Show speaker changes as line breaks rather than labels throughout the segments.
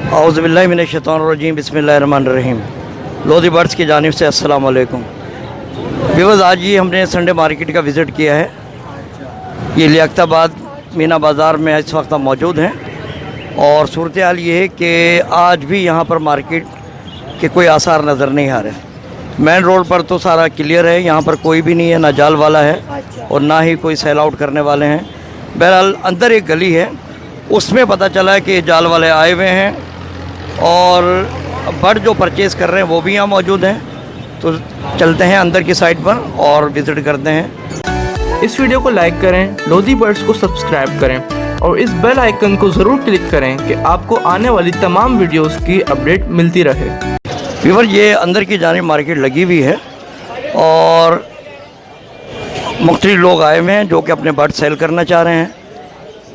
औज़ुबिल्लाहि मिनश्शैतानिर्रजीम बिस्मिल्लाहिर्रहमानिर्रहीम। लोधी बर्ड्स की जानिब से अस्सलाम वालेकुम। व्यूअर्स, आज ही हमने संडे मार्केट का विज़िट किया है। ये लियाकताबाद मीना बाज़ार में इस वक्त हम मौजूद हैं और सूरत हाल ये है कि आज भी यहाँ पर मार्केट के कोई आसार नज़र नहीं आ रहे। मेन रोड पर तो सारा क्लियर है, यहाँ पर कोई भी नहीं है, ना जाल वाला है और ना ही कोई सेल आउट करने वाले हैं। बहरहाल अंदर एक गली है, उसमें पता चला है कि जाल वाले आए हुए हैं और बर्ड जो परचेज़ कर रहे हैं वो भी यहाँ मौजूद हैं। तो चलते हैं अंदर की साइड पर और विज़िट करते हैं।
इस वीडियो को लाइक करें, लोधी बर्ड्स को सब्सक्राइब करें और इस बेल आइकन को ज़रूर क्लिक करें कि आपको आने वाली तमाम वीडियोस की अपडेट मिलती रहे।
व्यूअर, ये अंदर की जानिब मार्केट लगी हुई है और मुख्तलिफ लोग आए हुए हैं जो कि अपने बर्ड सेल करना चाह रहे हैं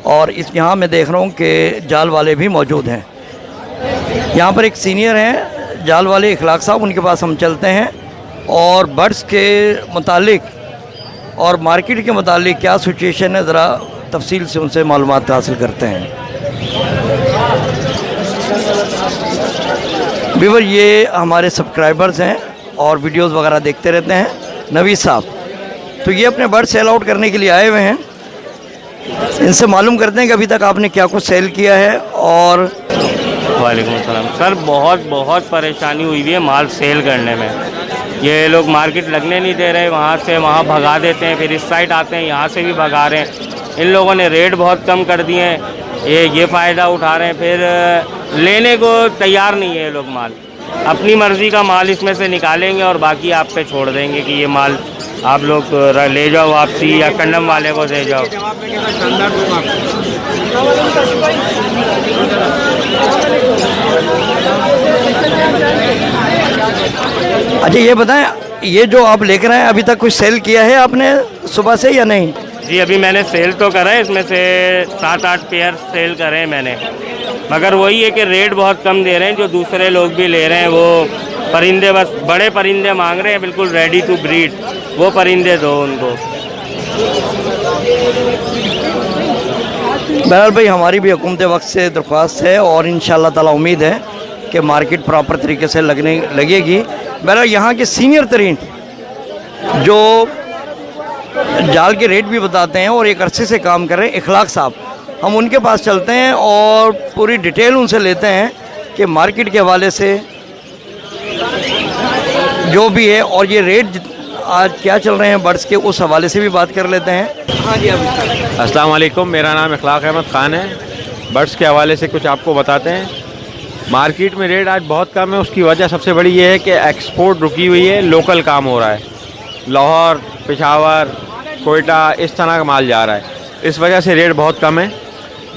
और यहाँ मैं देख रहा हूँ कि जाल वाले भी मौजूद हैं। यहाँ पर एक सीनियर हैं जाल वाले इखलाक साहब, उनके पास हम चलते हैं और बर्ड्स के मुतालिक और मार्केट के मुतालिक क्या सिचुएशन है ज़रा तफसील से उनसे मालूमात हासिल करते हैं। व्यूअर, ये हमारे सब्सक्राइबर्स हैं और वीडियोस वगैरह देखते रहते हैं। नवीद साहब, तो ये अपने बर्ड सेल आउट करने के लिए आए हुए हैं। इनसे मालूम करते हैं कि अभी तक आपने क्या कुछ सेल किया है। और
वालेकुम सलाम सर, बहुत परेशानी हुई है माल सेल करने में। ये लोग मार्केट लगने नहीं दे रहे, वहाँ से वहाँ भगा देते हैं, फिर इस साइड आते हैं, यहाँ से भी भगा रहे हैं। इन लोगों ने रेट बहुत कम कर दिए हैं, ये फ़ायदा उठा रहे हैं, फिर लेने को तैयार नहीं है ये लोग माल। अपनी मर्ज़ी का माल इसमें से निकालेंगे और बाकी आप पे छोड़ देंगे कि ये माल आप लोग ले जाओ वापसी या कंडम वाले को दे जाओ।
अच्छा, ये बताएं, ये जो आप लेकर आए अभी तक कुछ सेल किया है आपने सुबह से या नहीं?
जी, अभी मैंने सेल तो करा है, इसमें से 7-8 पेयर सेल करे हैं मैंने, मगर वही है कि रेट बहुत कम दे रहे हैं। जो दूसरे लोग भी ले रहे हैं वो परिंदे, बस बड़े परिंदे मांग रहे हैं, बिल्कुल रेडी टू ब्रीड, वो परिंदे दो उनको।
बहरहाल भाई, हमारी भी हुकूमत वक्त से दरख्वास्त है और इंशाअल्लाह ताला उम्मीद है कि मार्केट प्रॉपर तरीके से लगेगी। बहरहाल यहाँ के सीनियर तरीन जो जाल के रेट भी बताते हैं और एक अरसे से काम कर रहे हैं, इखलाक साहब, हम उनके पास चलते हैं और पूरी डिटेल उनसे लेते हैं कि मार्केट के हवाले से जो भी है और ये रेट आज क्या चल रहे हैं बर्ड्स के, उस हवाले से भी बात कर लेते हैं। हाँ जी,
अस्सलाम वालेकुम, मेरा नाम इखलाक अहमद ख़ान है। बर्ड्स के हवाले से कुछ आपको बताते हैं। मार्केट में रेट आज बहुत कम है, उसकी वजह सबसे बड़ी ये है कि एक्सपोर्ट रुकी हुई है, लोकल काम हो रहा है। लाहौर, पेशावर, कोयटा, इस तरह का माल जा रहा है, इस वजह से रेट बहुत कम है।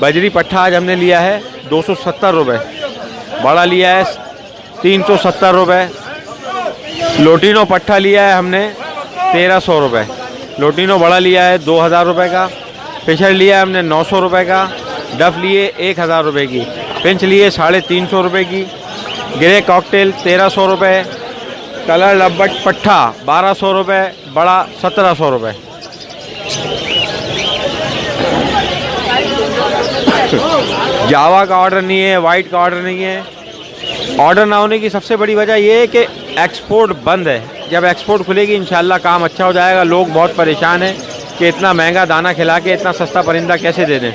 बजरी पट्ठा आज हमने लिया है 270 रुपये, बड़ा लिया है 370 रुपये। लोटिनो पट्ठा लिया है हमने 1300 रुपये, लोटिनो बड़ा लिया है 2000 रुपये का। फिशर लिया है हमने 900 रुपये का। डफ लिए 1000 रुपये की। पिंच लिए 350 रुपये की। ग्रे कॉकटेल 1300 रुपये। कलर लब्बट पट्ठा 1200 रुपये, बड़ा 1700 रुपये। जावा का ऑर्डर नहीं है, वाइट का ऑर्डर नहीं है। ऑर्डर ना होने की सबसे बड़ी वजह यह है कि एक्सपोर्ट बंद है। जब एक्सपोर्ट खुलेगी इंशाल्लाह काम अच्छा हो जाएगा। लोग बहुत परेशान हैं कि इतना महंगा दाना खिला के इतना सस्ता परिंदा कैसे दे दें।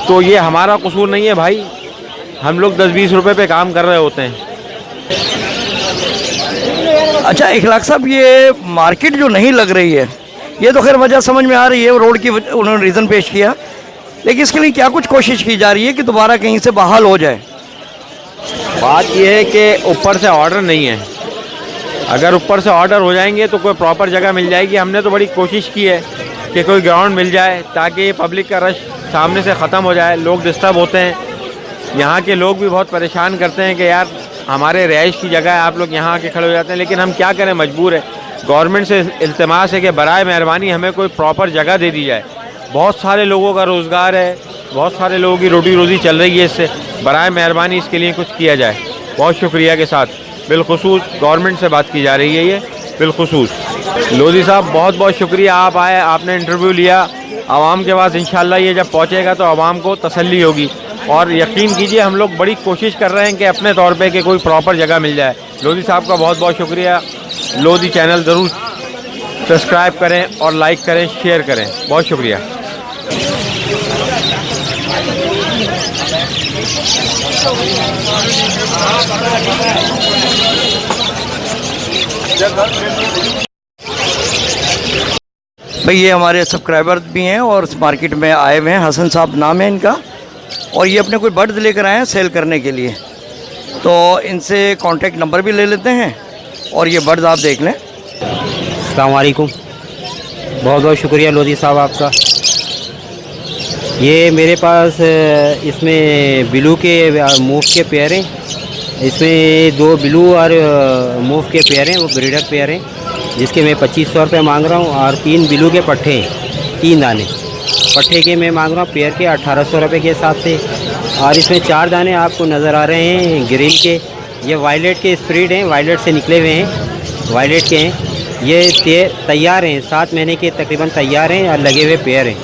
तो ये हमारा कसूर नहीं है भाई, हम लोग 10-20 रुपए पे काम कर रहे होते हैं।
अच्छा इखलाक साहब, ये मार्केट जो नहीं लग रही है, ये तो खैर वजह समझ में आ रही है, रोड की उन्होंने रीज़न पेश किया, लेकिन इसके लिए क्या कुछ कोशिश की जा रही है कि दोबारा कहीं से बहाल हो जाए?
बात यह है कि ऊपर से ऑर्डर नहीं है। अगर ऊपर से ऑर्डर हो जाएंगे तो कोई प्रॉपर जगह मिल जाएगी। हमने तो बड़ी कोशिश की है कि कोई ग्राउंड मिल जाए ताकि पब्लिक का रश सामने से ख़त्म हो जाए। लोग डिस्टर्ब होते हैं, यहाँ के लोग भी बहुत परेशान करते हैं कि यार हमारे रिहाइश की जगह है, आप लोग यहाँ आके खड़े हो जाते हैं। लेकिन हम क्या करें, मजबूर है। गवर्नमेंट से इल्तिमास है कि बराए मेहरबानी हमें कोई प्रॉपर जगह दे दी जाए। बहुत सारे लोगों का रोज़गार है, बहुत सारे लोगों की रोटी रोज़ी चल रही है इससे। बराए मेहरबानी इसके लिए कुछ किया जाए। बहुत शुक्रिया के साथ बिलखुसूस गवर्नमेंट से बात की जा रही है। ये बिलखुसूस लोधी साहब बहुत बहुत शुक्रिया, आप आए, आपने इंटरव्यू लिया। आवाम के पास इंशाल्लाह ये जब पहुँचेगा तो आवाम को तसल्ली होगी। और यकीन कीजिए हम लोग बड़ी कोशिश कर रहे हैं कि अपने तौर पे कि कोई प्रॉपर जगह मिल जाए। लोधी साहब का बहुत बहुत शुक्रिया। लोधी चैनल ज़रूर सब्सक्राइब करें और लाइक करें, शेयर करें। बहुत शुक्रिया।
भाई ये हमारे सब्सक्राइबर भी हैं और इस मार्केट में आए हुए हैं। हसन साहब नाम है इनका, और ये अपने कोई बर्ड्स लेकर आए हैं सेल करने के लिए। तो इनसे कांटेक्ट नंबर भी ले लेते हैं और ये बर्ड्स आप देख लें।
अस्सलाम वालेकुम, बहुत बहुत शुक्रिया लोधी साहब आपका। ये मेरे पास इसमें ब्लू के मूव के पेयर हैं। इसमें 2 ब्लू और मूव के पेयर हैं, वो ब्रीडर पेयर हैं, जिसके मैं 2500 रुपये मांग रहा हूँ। और 3 ब्लू के पट्ठे हैं, 3 दाने पट्ठे के मैं मांग रहा हूँ पेयर के 1800 रुपये के हिसाब से। और इसमें 4 दाने आपको नज़र आ रहे हैं ग्रीन के, ये वायलेट के स्प्रीड हैं, वायलेट से निकले हुए हैं, वायलेट के हैं। ये तैयार हैं, 7 महीने के तकरीबन तैयार हैं और लगे हुए पेयर हैं।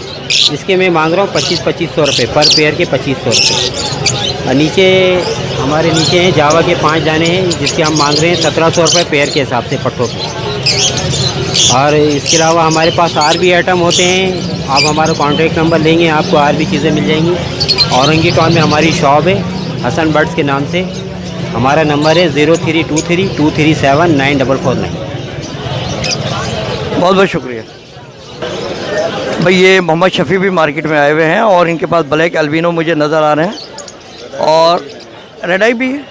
इसके मैं मांग रहा हूँ 2500 रुपये पर पेयर के, 2500 रुपये। और नीचे हमारे नीचे हैं जावा के 5 दाने हैं, जिसके हम मांग रहे हैं 1700 रुपये पेयर के हिसाब से पट्टों के। और इसके अलावा हमारे पास और भी आइटम होते हैं। आप हमारा कॉन्टैक्ट नंबर लेंगे, आपको और भी चीज़ें मिल जाएंगी। औरंगी टाउन में हमारी शॉप है हसन बर्ड्स के नाम से। हमारा नंबर है 032323794449।
बहुत बहुत शुक्रिया भाई। ये मोहम्मद शफ़ी भी मार्केट में आए हुए हैं और इनके पास ब्लैक अल्बिनो मुझे नज़र आ रहे हैं, और रेड आई भी है।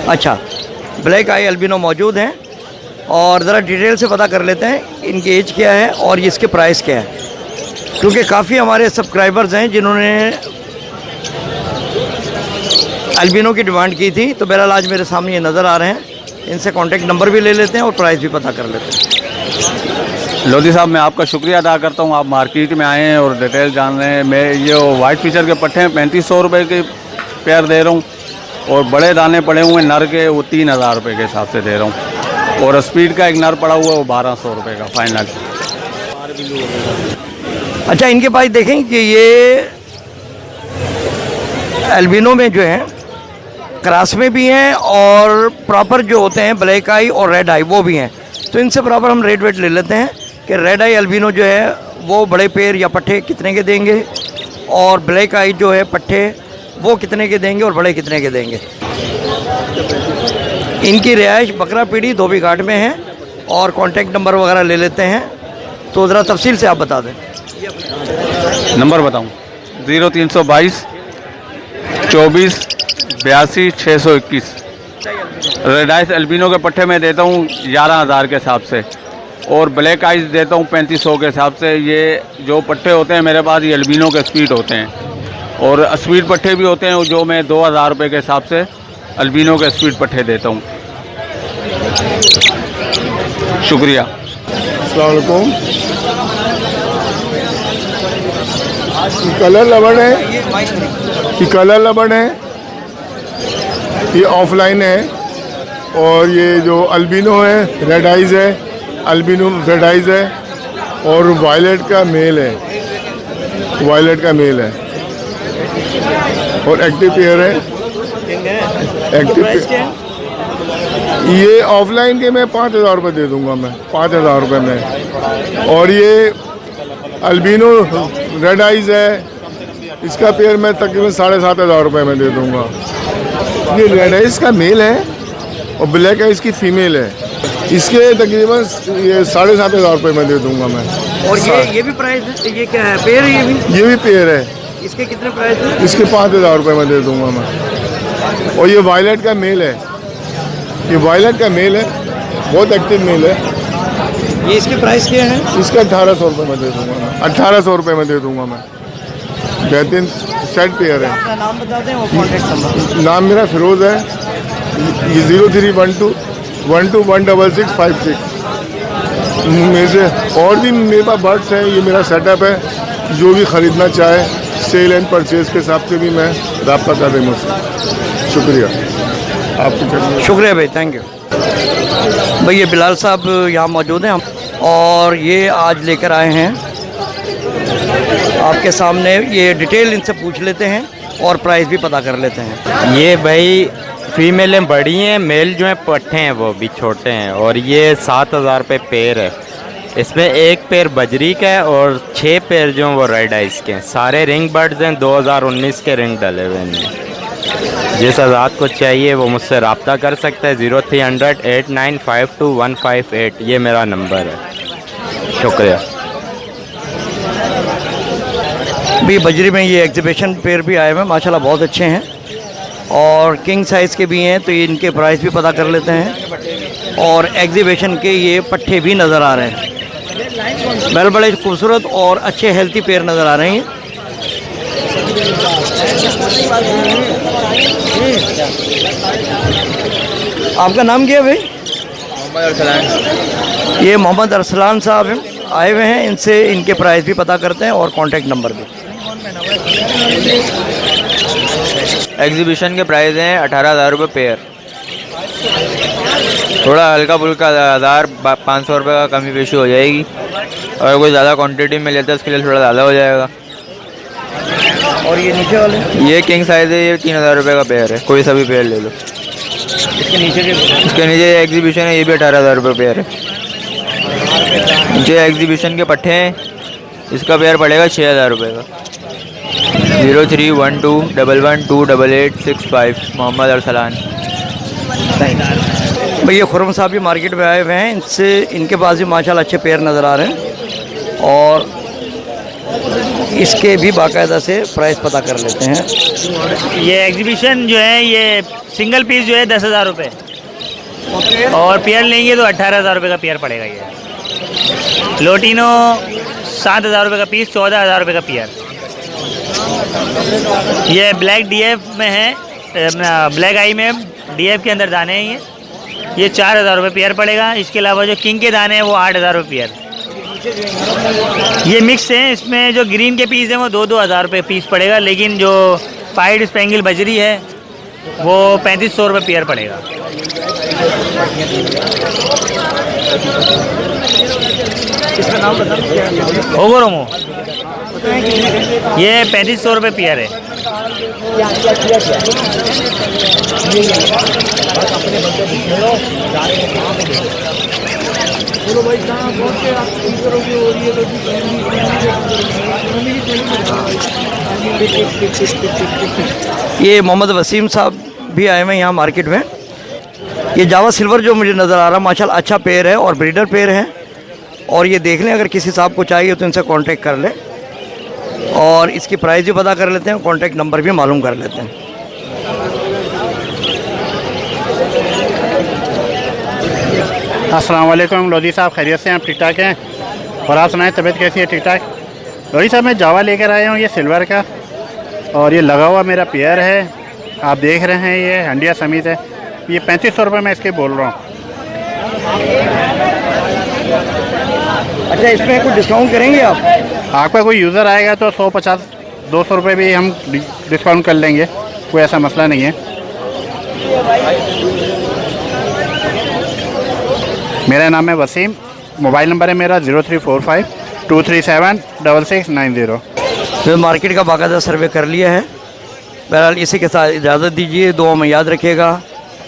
अच्छा, ब्लैक आई अल्बिनो मौजूद हैं। और ज़रा डिटेल से पता कर लेते हैं इनकी एज क्या है और इसके प्राइस क्या है, क्योंकि काफ़ी हमारे सब्सक्राइबर्स हैं जिन्होंने अल्बिनो की डिमांड की थी। तो बहरहाल आज मेरे सामने ये नज़र आ रहे हैं, इनसे कॉन्टैक्ट नंबर भी ले लेते हैं और प्राइस भी पता कर लेते हैं।
लोधी साहब मैं आपका शुक्रिया अदा करता हूँ, आप मार्केट में आए हैं और डिटेल जान रहे हैं। मैं ये वाइट फीचर के पट्टे हैं 3500 रुपये के पेयर दे रहा हूँ, और बड़े दाने पड़े हुए नर के वो 3000 रुपये के हिसाब से दे रहा हूँ, और स्पीड का एक नर पड़ा हुआ है वो 1200 रुपये का फाइनल।
अच्छा, इनके पास देखें कि ये अल्बिनो में जो है क्रास में भी हैं और प्रॉपर जो होते हैं ब्लैक आई और रेड आई वो भी हैं। तो इनसे प्रॉपर हम रेट वेट ले लेते हैं कि रेड आई अल्बिनो जो है वो बड़े पेड़ या पट्टे कितने के देंगे, और ब्लैक आई जो है पट्टे वो कितने के देंगे और बड़े कितने के देंगे। इनकी रिहाइश बकरा पीढ़ी धोबी घाट में है, और कॉन्टैक्ट नंबर वगैरह ले लेते हैं। तो ज़रा तफसील से आप बता दें।
नंबर बताऊँ 0322 24 82 621। रेड आइस अल्बिनो के पट्टे में देता हूँ 11,000 के हिसाब से, और ब्लैक आइस देता हूँ 3500 के हिसाब से। ये जो पट्टे होते हैं मेरे पास ये अल्बिनो के स्पीड होते हैं, और स्पीड पट्टे भी होते हैं जो मैं 2000 रुपये के हिसाब से अल्बिनो के स्पीड पट्टे देता हूँ। शुक्रिया।
अस्सलाम वालेकुम। ये कलर लबड़ है, ये कलर लबड़ है, ये ऑफलाइन है। और ये जो अल्बिनो है रेड आइज़ है, अल्बिनो रेड आइज़ है, और वायलेट का मेल है, वायलेट का मेल है, और एक्टिव पेयर है। एक्टिव ये ऑफलाइन के मैं 5000 रुपये दे दूंगा, मैं 5000 रुपये में। और ये अल्बिनो रेड आइज़ है, इसका पेयर मैं तकरीबन 7500 रुपये में दे दूंगा। ये रेड आइज़ का मेल है और ब्लैक आइज़ की फ़ीमेल है, इसके तकरीबन ये 7500 रुपये में दे दूंगा मैं।
और ये भी प्राइस है, ये क्या है, पेयर है?
ये भी पेयर है।
इसके कितने प्राइस है?
इसके 5000 रुपये में दे दूंगा मैं। और ये वायलेट का मेल है, ये वायलेट का मेल है, बहुत एक्टिव मेल है।
ये इसके प्राइस क्या है?
इसका 1800 रुपये में दे दूंगा मैं, 1800 रुपये में दे दूंगा मैं। बेहतरीन सेट पेयर है।
अपना नाम बता दें और कॉन्टैक्ट नंबर।
नाम मेरा फिरोज़ है। ये 0312121656 में से। और भी मेरे पास बर्ड्स हैं, ये मेरा सेटअप है। जो भी ख़रीदना चाहे सेल एंड परचेज़ के हिसाब से भी मैं रब्ता कर रही मुझसे। शुक्रिया आपको।
शुक्रिया भाई, थैंक यू भाई। ये बिलाल साहब यहाँ मौजूद हैं और ये आज लेकर आए हैं आपके सामने। ये डिटेल इनसे पूछ लेते हैं और प्राइस भी पता कर लेते हैं।
ये भाई फीमेलें बड़ी हैं, मेल जो हैं पट्ठे हैं वो भी छोटे हैं, और ये 7,000 रुपये पेयर है। इसमें एक पेयर बजरी का है और 6 पेयर जो हैं वो रेड आइस के हैं। सारे रिंग बर्ड्स हैं, 2019 के रिंग डले हुए हैं। जिस आज़ाद को चाहिए वो मुझसे रब्ता कर सकता है। 0300 8952 158 ये मेरा नंबर है। शुक्रिया।
भी बजरी में ये एग्जीबिशन पेयर भी आए हुए हैं, माशाल्लाह बहुत अच्छे हैं, और किंग साइज़ के भी हैं, तो ये इनके प्राइस भी पता कर लेते हैं। और एग्जीबिशन के ये पट्ठे भी नज़र आ रहे हैं, बड़े खूबसूरत और अच्छे हेल्थी पेयर नज़र आ रहे हैं। आपका नाम क्या है भाई?
मोहम्मद अरसलान।
ये मोहम्मद अरसलान साहब आए हुए हैं, इनसे इनके प्राइस भी पता करते हैं और कॉन्टैक्ट नंबर भी।
एग्जीबिशन के प्राइस हैं 18,000 रुपये पेयर। थोड़ा हल्का फुल्का 1,500 रुपये का कमी पेशी हो जाएगी, और कोई ज़्यादा क्वांटिटी में लेता है उसके लिए थोड़ा ज़्यादा हो जाएगा।
और ये नीचे वाले?
ये किंग साइज़ है, ये 3,000 रुपये का पेयर है, कोई सा भी पेयर ले लो। इसके नीचे एग्जीबिशन है, ये भी 18,000 रुपये पेयर है। नीचे एग्जीबिशन के पट्टे हैं, इसका पेयर पड़ेगा 6,000 रुपये का। 0312112885 मोहम्मद अरसलान।
भैया खुरम साहब भी मार्केट में आए हुए हैं, इनसे इनके पास भी माशाल्लाह अच्छे पेयर नज़र आ रहे हैं, और इसके भी बाकायदा से प्राइस पता कर लेते हैं।
ये एग्जीबिशन जो है ये सिंगल पीस जो है 10,000 रुपये, और पेयर लेंगे तो 18,000 रुपये का पेयर पड़ेगा। ये लोटिनो 7,000 रुपये का पीस, 14,000 रुपये का पेयर। ये ब्लैक डीएफ में है, ब्लैक आई में डीएफ के अंदर दाने हैं ये 4,000 रुपये पेयर पड़ेगा। इसके अलावा जो किंग के दाने हैं वो 8,000 रुपये पेयर। ये मिक्स हैं, इसमें जो ग्रीन के पीस हैं वो 2-2 हज़ार रुपये पीस पड़ेगा, लेकिन जो पाइड स्पेंगल बजरी है वो 3,500 रुपये पेयर पड़ेगा।
इसका नाम बता।
ओगोरोमो ये 3,500 रुपये पेयर है।
ये मोहम्मद वसीम साहब भी आए हुए हैं यहाँ मार्केट में। ये जावा सिल्वर जो मुझे नज़र आ रहा है माशाल्लाह अच्छा पेयर है और ब्रीडर पेयर है, और ये देख लें, अगर किसी साहब को चाहिए तो इनसे कांटेक्ट कर लें, और इसकी प्राइस भी पता कर लेते हैं, कांटेक्ट नंबर भी मालूम कर लेते हैं।
अस्सलाम वालेकुम लोधी साहब, खैरियत से हैं? आप ठीक ठाक हैं? और आप सुनाएं, तबीयत कैसी है? ठीक ठाक। लोधी साहब मैं जावा लेकर आया हूँ, ये सिल्वर का, और ये लगा हुआ मेरा पेयर है, आप देख रहे हैं, ये हंडिया समीत है। ये 3,500 रुपये मैं इसके बोल रहा हूँ।
अच्छा, इसमें कुछ डिस्काउंट करेंगे आप?
आपका कोई यूज़र आएगा तो 150-200 रुपये भी हम डिस्काउंट कर लेंगे, कोई ऐसा मसला नहीं है। मेरा नाम है वसीम, मोबाइल नंबर है मेरा 0345-237-6690।
तो मार्केट का बाकायदा सर्वे कर लिया है। बहरहाल इसी के साथ इजाज़त दीजिए, दुआ में याद रखिएगा।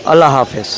अल्लाह हाफ़िज़।